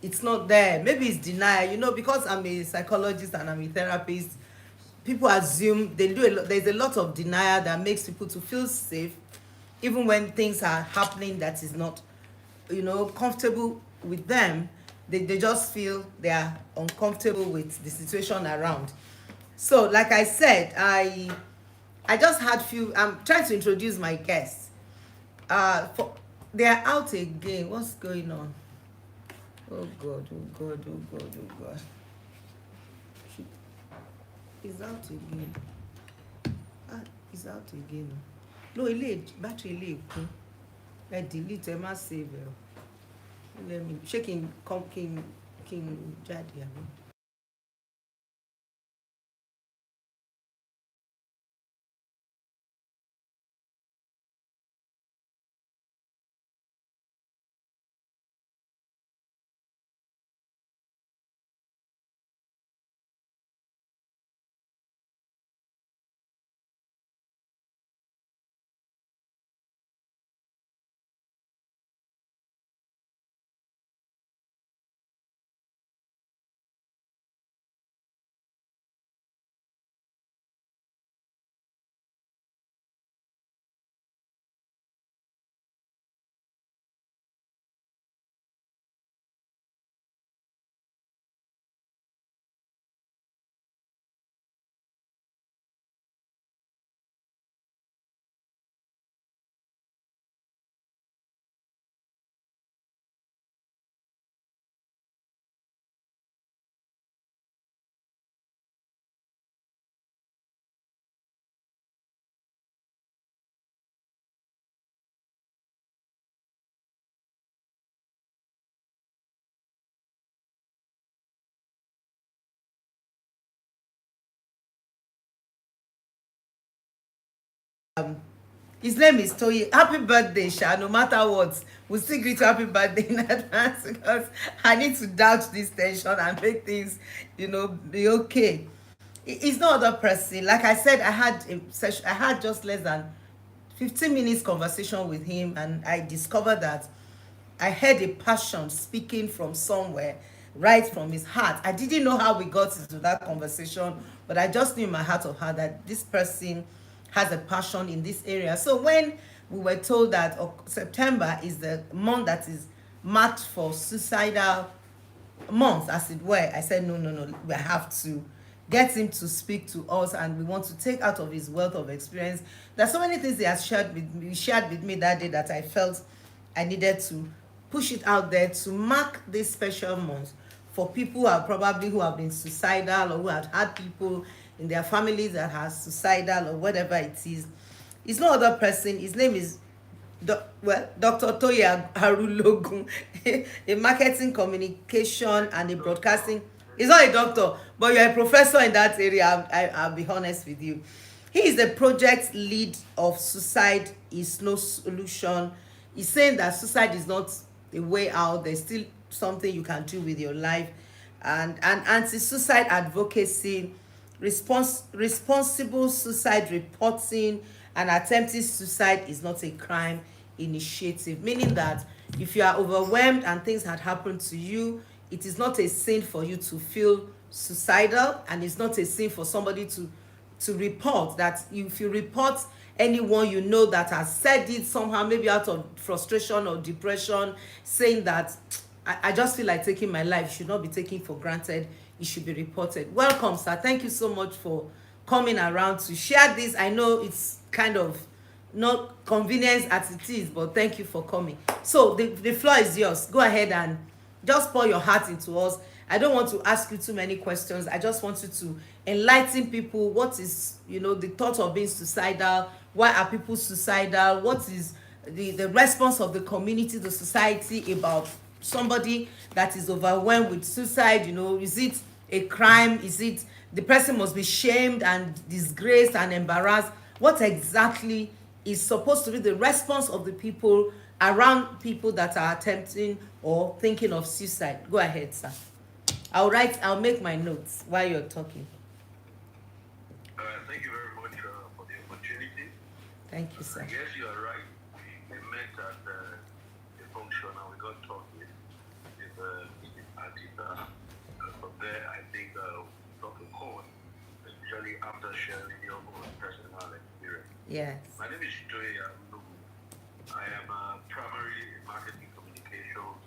it's not there. Maybe it's denial, because I'm a psychologist and I'm a therapist. People assume they do a lot. There's a lot of denial that makes people to feel safe even when things are happening that is not, comfortable with them. They just feel they are uncomfortable with the situation around. So like I said, I just had few. I'm trying to introduce my guests. For They are out again. What's going on? Oh God, oh God, oh God, oh God. He's out again. Ah, he's out again. No, battery ilé kún. Ẹ delete, ẹ má save ẹ. Let me ṣé kí n come kí n jáde àbí. His name is Toye. Happy birthday, Sha. No matter what, we'll still greet you happy birthday in advance because I need to doubt this tension and make things, be okay. He's no other person. Like I said, I had a session. I had just less than 15 minutes conversation with him, and I discovered that I heard a passion speaking from somewhere, right from his heart. I didn't know how we got into that conversation, but I just knew in my heart of heart that this person has a passion in this area. So when we were told that September is the month that is marked for suicidal month, as it were, I said, no, no, no, we have to get him to speak to us, and we want to take out of his wealth of experience. There's so many things shared with me that day that I felt I needed to push it out there to mark this special month for people who have been suicidal, or who have had people in their families that are suicidal, or whatever it is. It's no other person. His name is Dr. Toya Harulogun, a marketing communication and a broadcasting. He's not a doctor, but you're a professor in that area. I'll be honest with you. He is the project lead of Suicide is No Solution. He's saying that suicide is not a way out. There's still something you can do with your life, and anti-suicide advocacy, responsible suicide reporting, and attempting suicide is not a crime initiative, meaning that if you are overwhelmed and things had happened to you, it is not a sin for you to feel suicidal, and it's not a sin for somebody to report that. If you report anyone you know that has said it somehow, maybe out of frustration or depression, saying that I just feel like taking my life, should not be taken for granted, it should be reported. Welcome, sir. Thank you so much for coming around to share this. I know it's kind of not convenience as it is, but thank you for coming. So the floor is yours. Go ahead and just pour your heart into us. I don't want to ask you too many questions. I just want you to enlighten people. What is, the thought of being suicidal? Why are people suicidal? What is the response of the community, the society, about somebody that is overwhelmed with suicide? Is it a crime? Is it the person must be shamed and disgraced and embarrassed? What exactly is supposed to be the response of the people around people that are attempting or thinking of suicide? Go ahead, sir. I'll make my notes while you're talking. Thank you very much for the opportunity. Thank you, sir. Yes, you are right. We met at a function and we got talking. It's after sharing your own personal experience. Yes. My name is Joy Nubu. I am a primary marketing communications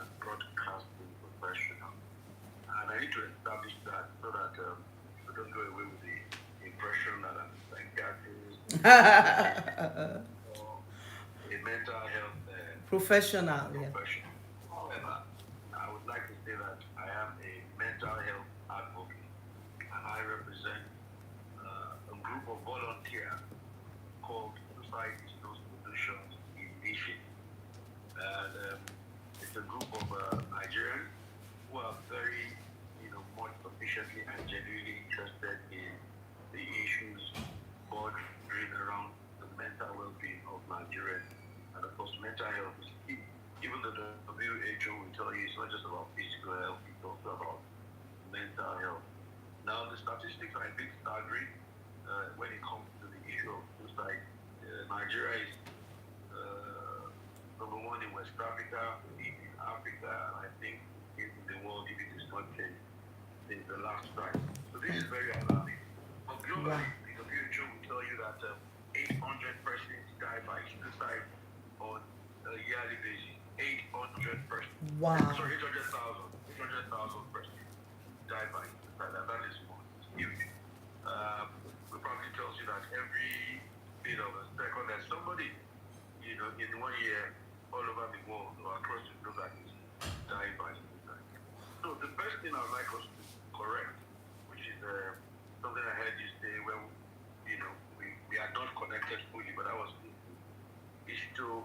and broadcasting professional. And I need to establish that so that people don't go away with the impression that I'm a psychiatrist or a mental health Professional, yeah. professional. However, I would like to say that I am a mental health advocate and I represent a group of volunteers called Society is No Solutions Initiative. And it's a group of Nigerians who are very, much sufficiently and genuinely interested in the issues bordering around the mental well-being of Nigerians. And of course, mental health is key. Even the WHO will tell you it's not just about physical health, it's also about mental health. Now, the statistics are a bit staggering when it comes to the issue of suicide. Nigeria is number one in West Africa, in Africa, and I think in the world if it is not changed since the last time. So this is very alarming. But globally, the WHO will tell you that 800 persons die by suicide on a yearly basis. 800 persons. Wow. Sorry, 800,000 persons die by suicide, and that is huge. It probably tells you that every bit of a second there's somebody, in 1 year all over the world or across the globe that is dying by suicide. So the first thing I'd like us to correct, which is something I heard you say when we are not connected fully, but I was thinking, is to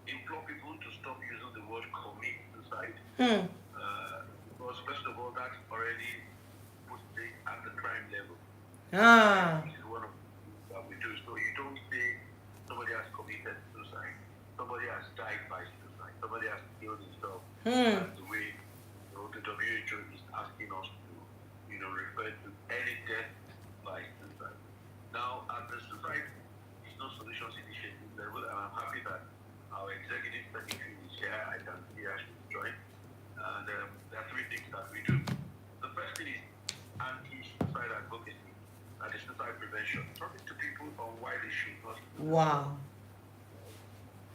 implore people to stop using the word commit suicide. Because first of all, that already puts it at the crime level. Which is one of the things that we do. So you don't say somebody has committed suicide, somebody has died by suicide, somebody has killed himself. That's the way the WHO is asking us to, refer to any death by suicide. Now, at the Suicide is No Solutions Initiative level, and I'm happy that our executive secretary is here. I can see her should join. And there are three things that we do. The first thing is anti-suicide advocacy, that is suicide prevention. Talking to people on why they should not. Wow.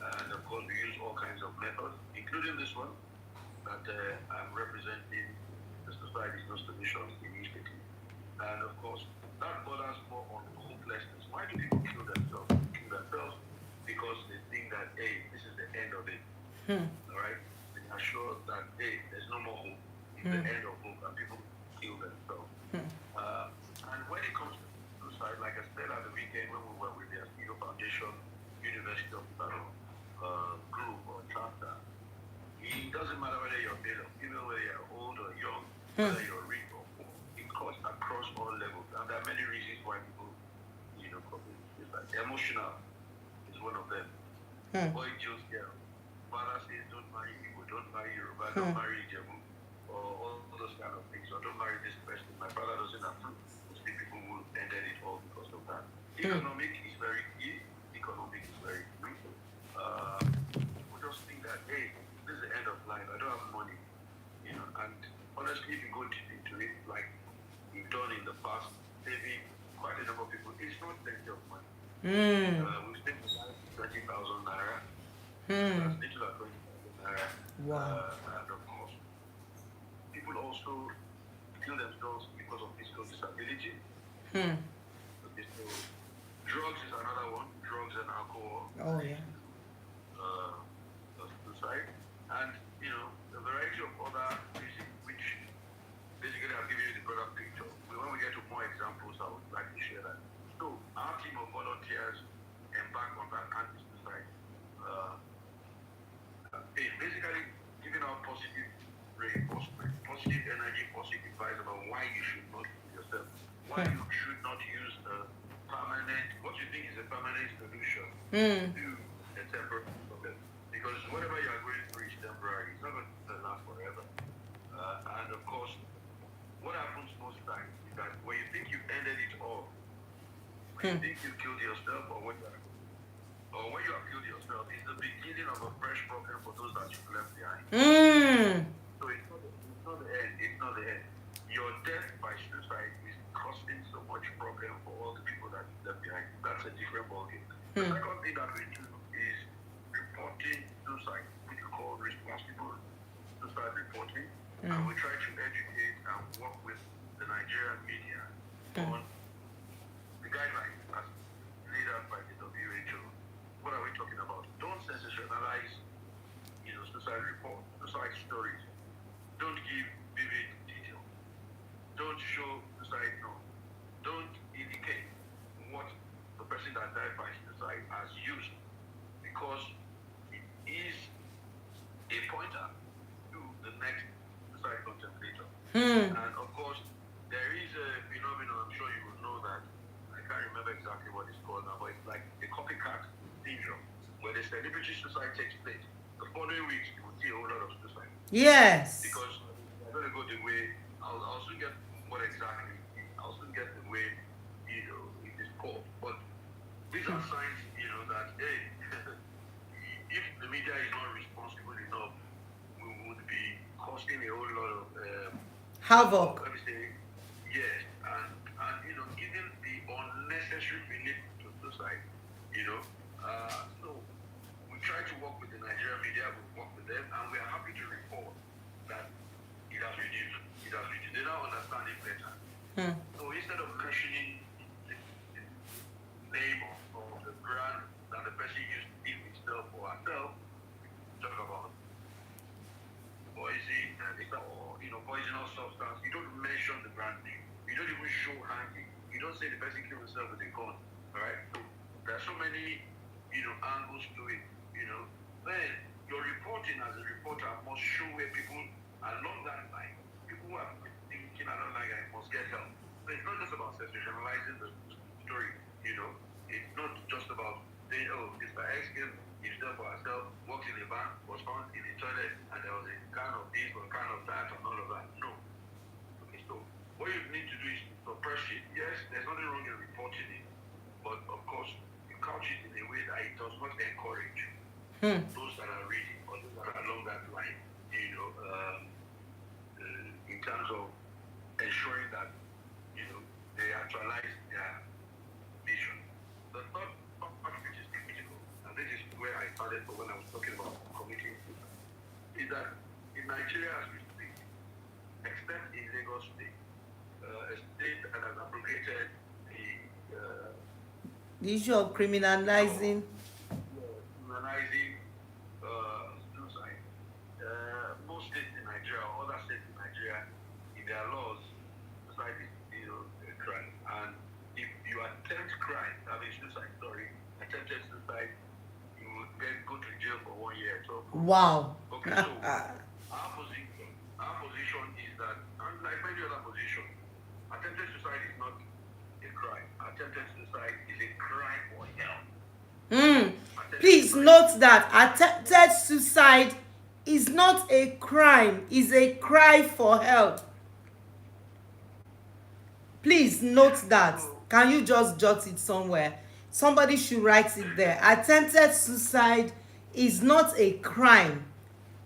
And of course, we use all kinds of methods, including this one that I'm representing, the Society is No Solutions Initiative. And of course, that borders more on hopelessness. Why do people kill themselves? They kill themselves because they think that, hey, this is the end of it. All right? They are sure that, hey, there's no more hope. It's the end of hope, and people kill themselves. And when it comes to suicide, like I said at the weekend when we were with the Askido Foundation, University of Ibadan group or chapter, it doesn't matter whether you're male or female, whether you're old or young, whether you're rich or poor. It cuts across all levels, and there are many reasons why people, commit suicide. Emotional is one of them. Boy chose girl. Father says don't marry people, don't marry Yoruba, don't marry Ijebu, or all those kind of things. Or don't marry this person. My brother doesn't approve. Mostly people will ended it all because of that. Economic is very key. Economic is very key. People just think that, hey, this is the end of life. I don't have money. And honestly, if you go deep into it, like we've done in the past, saving quite a number of people, it's not plenty of money. We've spent 20,000 naira. That's little at 20,000 naira. Wow. And of course, people also kill themselves because of physical disability. Okay, so drugs is another one. Drugs and alcohol. Oh, yeah. Suicide. And, a variety of other reasons, which basically I'll give you the broader picture. When we get to more examples, I would like to share that. So, our team of volunteers embark on that anti-suicide. Basically, giving out positive reinforcement, positive energy, positive advice about why you should not kill yourself, why you should not use a permanent, what you think is a permanent solution to a temporary problem. Because whatever you are going through is temporary. It's not going to last forever. And of course, what happens most times is that when you think you've ended it all, when you think you've killed yourself, or when you have killed yourself, it's the beginning of a fresh problem for those that you've left behind. So it's not the end. It's not the end. Your death by suicide suicide is causing so much problem for all the people that left behind. That's a different ballgame. The Hmm. second thing that we do is reporting suicide, which we call responsible suicide reporting, and we try to educate and work with the Nigerian media on the guidelines as laid out by the WHO. What are we talking about? Don't sensationalize, suicide reports, suicide stories. Don't give vivid detail. Don't show suicide note. Don't indicate what the person that died by suicide has used, because it is a pointer to the next suicide contemplator. And of course, there is a phenomenon, I'm sure you will know that. I can't remember exactly what it's called now, but it's like the copycat syndrome, where the celebrity suicide takes place. The following weeks, you will see a whole lot of suicide. Yes. Because they're going to go the way, I'll soon get what exactly, I'll soon get the way, it is called. But these are signs, that, hey, if the media is not responsible enough, we would be causing a whole lot of, Havoc. let me say, yes, and giving the unnecessary belief to suicide, so we try to work with the Nigerian media, we work with them, and we are happy to report that it has reduced. It has reduced. They now understand it better. So instead of mentioning the name of the brand that the person used to give himself or herself, talk about poison or poisonous substance. You don't mention the brand name. You don't even show hanging. You don't say the person killed himself with a gun. All right. So there are so many angles to it. Then your reporting as a reporter must show where people along that line, people who are thinking along that line must get help. So it's not just about sensationalizing the story. It's not just about saying, oh, Mr. X killed himself or herself, walked in a van, was found in the toilet, and there was a can of this or a can of that and all of that. No. Okay, so what you need to do is suppress it. Yes, there's nothing wrong in reporting it, but of course, you couch it in a way that it does not encourage those that are reading or those that are along that line, in terms of ensuring that, they actualize their vision. The third part, which is critical, and this is where I started when I was talking about committing suicide, is that in Nigeria as we speak, except in Lagos State, a state that has abrogated The issue of criminalizing. criminalizing suicide. Most states in Nigeria, or other states in Nigeria, in their laws, suicide is still a crime. And if you attempt crime, attempted suicide, you would then go to jail for 1 year. So, Wow. okay, so our position is that, unlike many other positions, attempted suicide is not a crime. Attempted suicide is a crime for hell. Please note that attempted suicide is not a crime, is a cry for help. Please note that. Can you just jot it somewhere? Somebody should write it there. Attempted suicide is not a crime,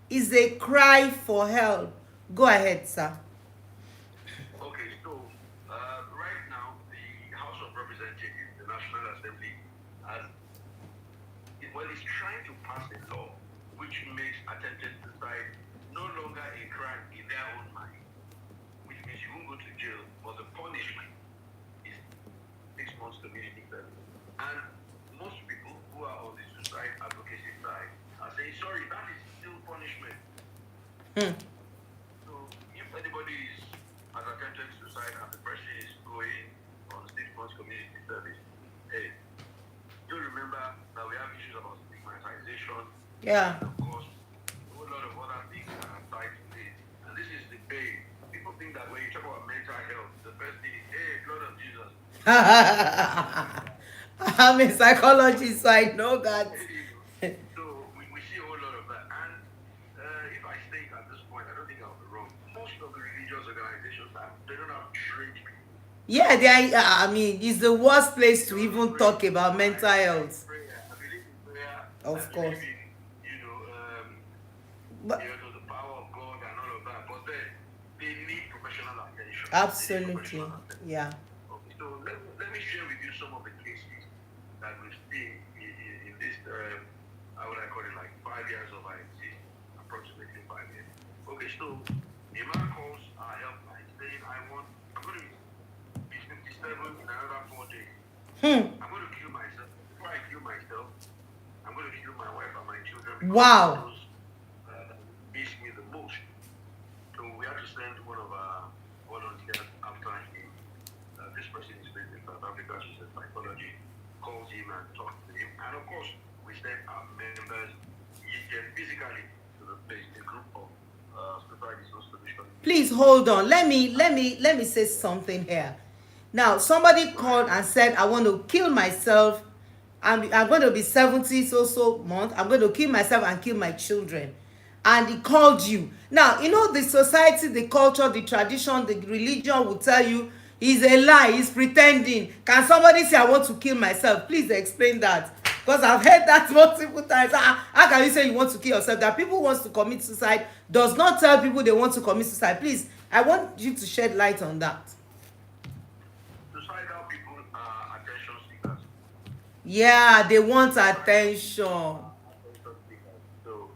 is a cry for help. Go ahead, sir. Okay, so right now the House of Representatives, the National Assembly, has is trying to pass a law which makes attempted suicide no longer a crime in their own mind, which means you won't go to jail, but the punishment is 6 months community service. And most people who are on the suicide advocacy side are saying, sorry, that is still punishment. So if anybody has attempted suicide and the person is going on 6 months community service, hey, you remember that we have issues about stigmatization. Yeah. And of course, a whole lot of other things that are tied to this. And this is the pain. People think that when you talk about mental health, the first thing is, hey, blood of Jesus. I'm a psychologist, so I know that. So we see a whole lot of that. And if I think at this point, I don't think I'll be wrong. Most of the religious organizations, they don't have trained people. Yeah, they are, I mean, it's the worst place to even talk about mental health. I believe in prayer. Of I course. believe in, But the power of God and all of that. But then they need professional attention. Absolutely. Yeah. Okay, so let me share with you some of the cases that we've seen in this, how would I call it, like 5 years of our existence, approximately 5 years. Okay, so a man calls our helpline saying, I'm going to be 57 in another 4 days. I'm going to kill myself. Before I kill myself, I'm going to kill my wife and my children because Wow. those that miss me the most. So we had to send one of our volunteers after him. This person is based in South Africa, she's a psychology, calls him and talks to him. And of course, we sent our members physically to the place, a group of societies no solution. Please hold on. Let me say something here. Now, somebody called and said, I want to kill myself. I'm going to be 70 so month. I'm going to kill myself and kill my children. And he called you. Now, you know, the society, the culture, the tradition, the religion will tell you he's a lie, he's pretending. Can somebody say, I want to kill myself? Please explain that. Because I've heard that multiple times. How can you say you want to kill yourself? That people want to commit suicide does not tell people they want to commit suicide. Please, I want you to shed light on that. Suicidal people are attention seekers. Yeah, they want attention. Attention seekers. So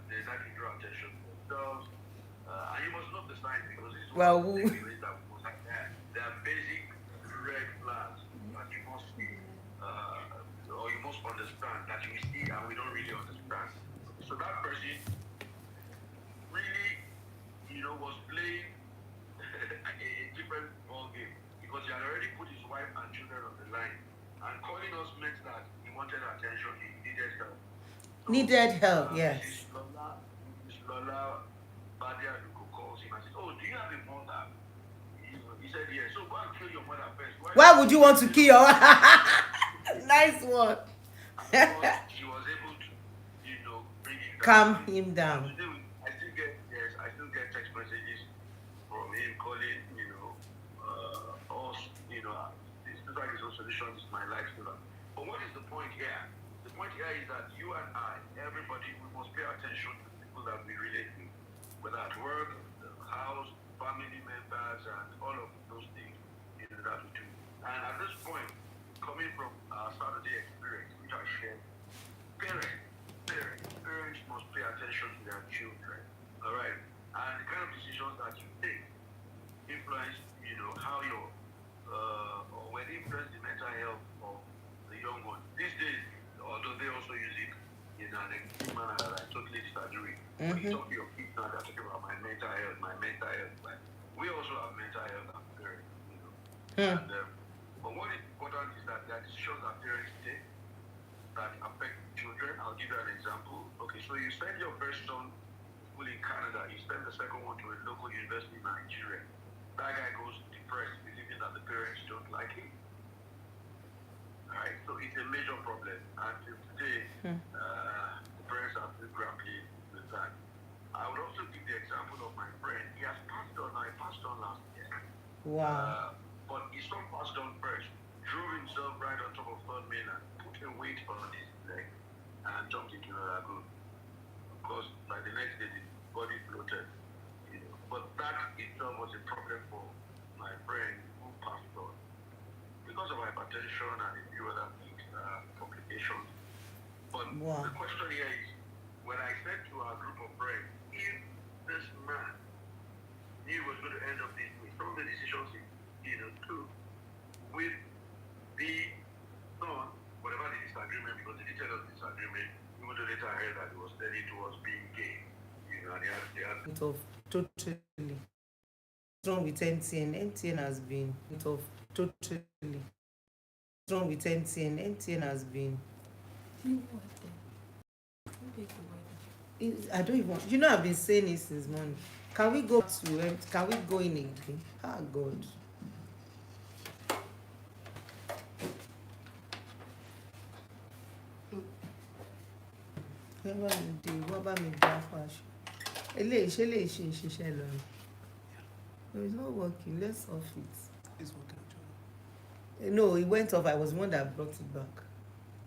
they like to draw attention to themselves. And you must know the signs because this is one Well, of the things that we must have. There are basic red flags that you must see, or you must understand that we see and we don't really understand. So that person really, was playing a different ball game because he had already put his wife and children on the line. And calling us meant that he wanted attention, he needed help. So, needed help, yes. Mrs. Lola Badia calls him and says, oh, do you have a mother? He said, yes. So go and kill your mother first. Why would you want to kill your nice one? She was able to, bring him down. Calm him down. I still get text messages from him calling, us, this suicide is no solution, this is my life still. But what is the point here? The point here is that you and I, everybody, we must pay attention to people that we relate to, whether at work, the house, family members, and all of those things that we do. And at this point, coming from our Saturday experience, which I shared, parents must pay attention to their children. All right, and the kind of decisions that you take influence, how your or when influence the mental health of the young one. These days, although they also use it in an extreme manner that I totally disagree. When you talk to your kids now, they're talking about my mental health. Like, we also have mental health as parents, And but what is important is that there are decisions that parents take that affect children. I'll give you an example. Okay, so you send your first son school in Canada, you send the second one to a local university in Nigeria. That guy goes depressed, believing that the parents don't like him. Alright, so it's a major problem. And today, the parents are still grappling with that. I would also give the example of my friend. He has passed on. I passed on last year. Wow. But his son passed on first, drove himself right on top of Third Mainland, put a weight on his leg, and jumped into the lagoon. Of course, by the next day, the body floated. But that itself was a problem for my friend who passed on because of hypertension and a few other things, complications. But the question here is, when I said to our group of friends, if this man knew he was going to end up this way, some of the decisions he took with the son, whatever the disagreement, because the detail of the disagreement, even though later I heard that he was steady towards being gay, and they had totally. What's wrong with NTN? NTN has been totally. What's wrong with NTN? NTN has been. I don't even. I've been saying it since morning. Can we go to? Can we go in again? Ah, God. Wọ́n bá mi dá fáṣọ. Eléyìí ṣe ìṣiṣẹ́ lọ. No, it's not working. Let's off it. It's working. No, it went off. I was the one that brought it back.